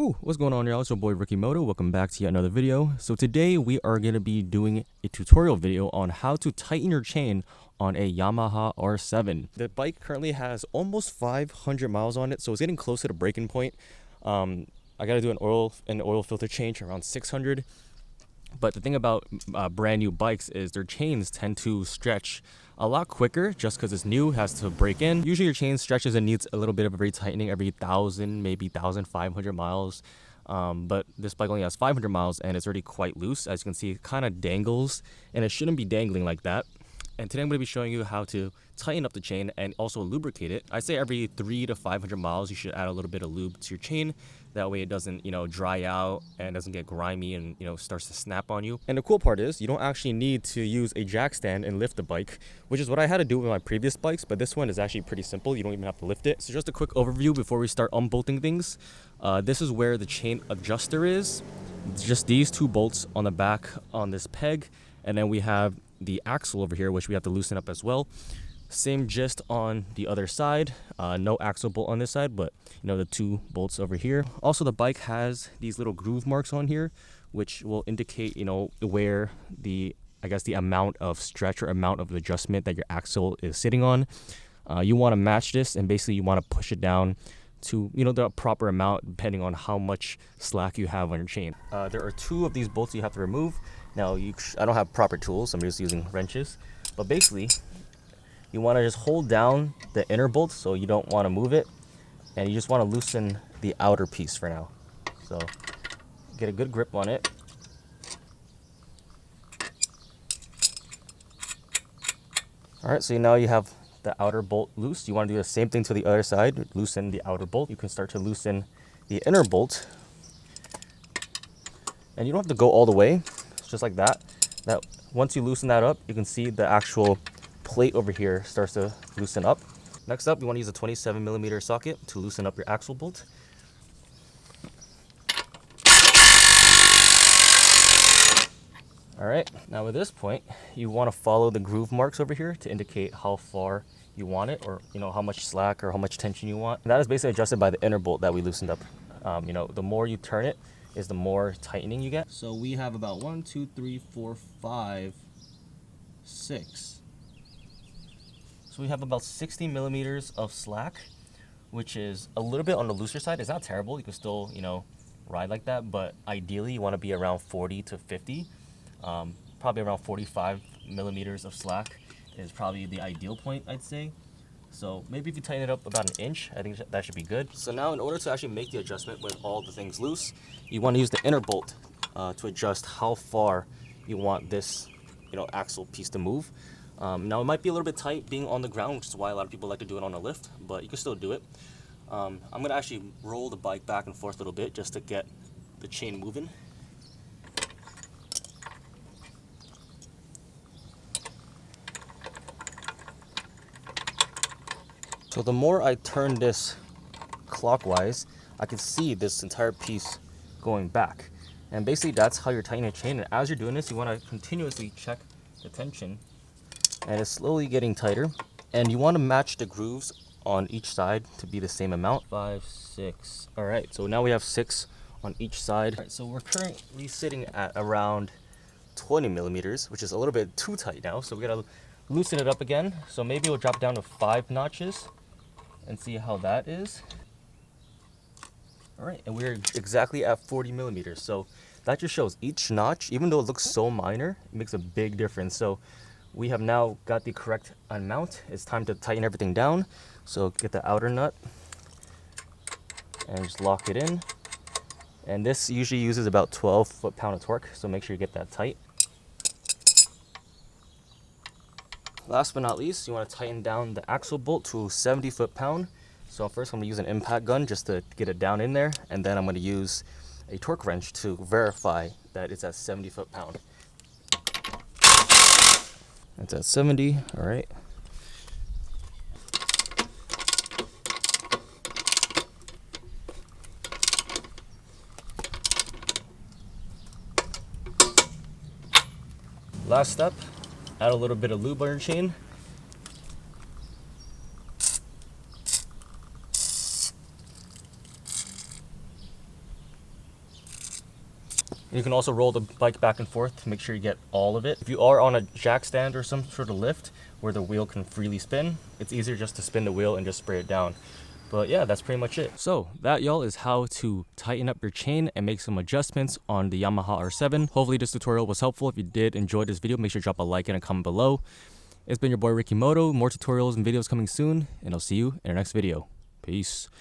What's going on, y'all? It's your boy RickyMoto. Welcome back to yet another video. So today we are going to be doing a tutorial video on how to tighten your chain on a Yamaha R7. The bike currently has almost 500 miles on it, so it's getting closer to breaking point. I got to do an oil filter change around 600. But the thing about brand new bikes is their chains tend to stretch a lot quicker just because it's new, has to break in. Usually your chain stretches and needs a little bit of a retightening every 1,000, maybe 1,500 miles. But this bike only has 500 miles and it's already quite loose. As you can see, it kind of dangles and it shouldn't be dangling like that. And today I'm going to be showing you how to tighten up the chain and also lubricate it. I say every 300 to 500 miles you should add a little bit of lube to your chain. That way it doesn't, dry out and doesn't get grimy and, starts to snap on you. And the cool part is you don't actually need to use a jack stand and lift the bike, which is what I had to do with my previous bikes, but this one is actually pretty simple. You don't even have to lift it. So just a quick overview before we start unbolting things. This is where the chain adjuster is. Just these two bolts on the back on this peg, and then we have the axle over here, which we have to loosen up as well. Same gist on the other side. No axle bolt on this side, but the two bolts over here. Also, the bike has these little groove marks on here, which will indicate where the amount of stretch or amount of adjustment that your axle is sitting on. You want to match this, and basically you want to push it down to the proper amount depending on how much slack you have on your chain. There are two of these bolts you have to remove. Now I don't have proper tools, I'm just using wrenches, but basically you want to just hold down the inner bolt, so you don't want to move it, and you just want to loosen the outer piece for now. So get a good grip on it. Alright, so now you have the outer bolt loose. You want to do the same thing to the other side. Loosen the outer bolt. You can start to loosen the inner bolt, and you don't have to go all the way. It's just like that. Once you loosen that up, you can see the actual plate over here starts to loosen up. Next up, you want to use a 27mm socket to loosen up your axle bolt. Alright, now at this point, you want to follow the groove marks over here to indicate how far you want it, or how much slack or how much tension you want. And that is basically adjusted by the inner bolt that we loosened up. The more you turn it is the more tightening you get. So we have about 1, 2, 3, 4, 5, 6. So we have about 60 millimeters of slack, which is a little bit on the looser side. It's not terrible. You can still, ride like that, but ideally you want to be around 40 to 50. Probably around 45 millimeters of slack is probably the ideal point, I'd say. So maybe if you tighten it up about 1 inch, I think that should be good. So now in order to actually make the adjustment with all the things loose, you want to use the inner bolt to adjust how far you want this axle piece to move. Now it might be a little bit tight being on the ground, which is why a lot of people like to do it on a lift, but you can still do it. I'm going to actually roll the bike back and forth a little bit just to get the chain moving. So the more I turn this clockwise, I can see this entire piece going back. And basically that's how you're tightening a chain. And as you're doing this, you want to continuously check the tension. And it's slowly getting tighter. And you want to match the grooves on each side to be the same amount. 5, 6. All right, so now we have 6 on each side. All right, so we're currently sitting at around 20 millimeters, which is a little bit too tight now. So we got to loosen it up again. So maybe we'll drop down to 5 notches and see how that is. All right, and we're exactly at 40 millimeters. So that just shows each notch, even though it looks so minor, it makes a big difference. So we have now got the correct amount. It's time to tighten everything down. So get the outer nut and just lock it in. And this usually uses about 12 foot-pound of torque, so make sure you get that tight. Last but not least, you want to tighten down the axle bolt to 70 foot-pound. So first I'm going to use an impact gun just to get it down in there, and then I'm going to use a torque wrench to verify that it's at 70 foot-pound. It's at 70, all right. Last step, add a little bit of lube on your chain. You can also roll the bike back and forth to make sure you get all of it. If you are on a jack stand or some sort of lift where the wheel can freely spin, it's easier just to spin the wheel and just spray it down. But yeah, that's pretty much it. So that, y'all, is how to tighten up your chain and make some adjustments on the Yamaha R7. Hopefully this tutorial was helpful. If you did enjoy this video, make sure to drop a like and a comment below. It's been your boy RickyMoto. More tutorials and videos coming soon, and I'll see you in our next video. Peace.